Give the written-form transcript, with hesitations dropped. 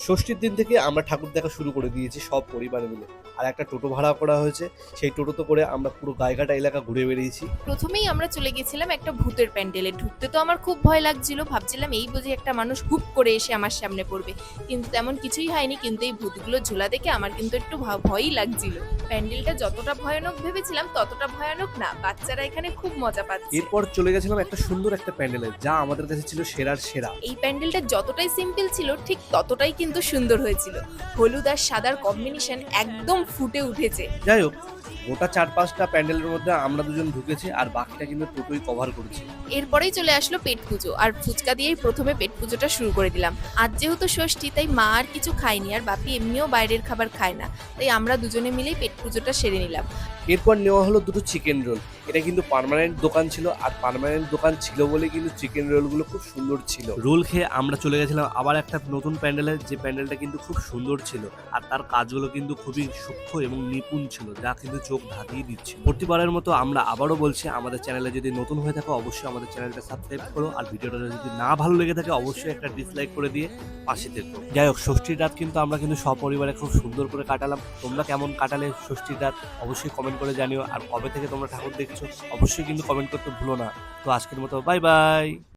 ষষ্ঠীর দিন থেকে আমরা ঠাকুর দেখা শুরু করে দিয়েছি সব পরিবারে মিলে। আর একটা টোটো ভাড়া করা হয়েছে, সেই টোটোতে করে আমরা পুরো গাইঘাটা এলাকা ঘুরে বেরিয়েছি। প্রথমেই আমরা চলে গেছিলাম একটা ভূতের প্যান্ডেলে। ঢুকতে তো আমার খুব ভয় লাগছিল, ভাবছিলাম এই বুঝি একটা মানুষ হুপ করে এসে আমার সামনে পড়বে, কিন্তু তেমন কিছুই হয়নি। কিন্তু এই ভূতগুলো ঝোলা দেখে আমার কিন্তু একটু ভয়ই লাগছিল। প্যান্ডেলটা যতটা ভয়ানক ভেবেছিলাম ততটা ভয়ানক না, বাচ্চারা এখানে খুব মজা পাচ্ছে। এরপর চলে গেছিলাম একটা সুন্দর একটা প্যান্ডেলে, যা আমাদের কাছে ছিল সেরার সেরা। এই প্যান্ডেলটা যতটাই সিম্পল ছিল ঠিক ততটাই কিন্তু সুন্দর হয়েছিল। হলুদ আর সাদার কম্বিনেশন একদম ফুটে উঠেছে। যাই হোক, গোটা 4-5টা প্যান্ডেলের মধ্যে আমরা দুজন ঢুকেছি, আর বাকিটা কিন্তু টোটোই কভার করেছি। এরপরেই চলে আসলো পেট পুজো, আর ফুচকা দিয়েই প্রথমে পেট পুজোটা শুরু করে দিলাম। আজ যেহেতু ষষ্ঠী তাই মা আর কিছু খায়নি, আর বাপি এমনিও বাইরের খাবার খায় না, তাই আমরা দুজনে মিলেই পেট পুজোটা সেরে নিলাম। এরপর নেওয়া হলো দুটো চিকেন রোল। এটা কিন্তু পার্মানেন্ট দোকান ছিল, আর পার্মানেন্ট দোকান ছিল বলে কিন্তু চিকেন রোলগুলো খুব সুন্দর ছিল। রোল খেয়ে আমরা চলে গেছিলাম আবার একটা নতুন প্যান্ডেলে, যে প্যান্ডেলটা কিন্তু খুব সুন্দর ছিল, আর তার কাজগুলো কিন্তু খুবই সূক্ষ্ম এবং নিপুণ ছিল, যা কিন্তু চোখ ধাঁধিয়ে দিচ্ছিল। প্রতিবারের মতো আমরা আবারও বলছি, আমাদের চ্যানেলে যদি নতুন হয়ে থাকো অবশ্যই আমাদের চ্যানেলটা সাবস্ক্রাইব করো, আর ভিডিওটা যদি না ভালো লেগে থাকে অবশ্যই একটা ডিসলাইক করে দিয়ে পাশে থেকো। যাই হোক, ষষ্ঠীর রাত কিন্তু আমরা কিন্তু সপরিবারে খুব সুন্দর করে কাটালাম। তোমরা কেমন কাটালে ষষ্ঠীর রাত অবশ্যই কমেন্ট করে জানিও, আর কবে থেকে তোমরা ঠাকুর দেখছো অবশ্যই কিন্তু কমেন্ট করতে ভুলো না। তো আজকের মতো বাই বাই।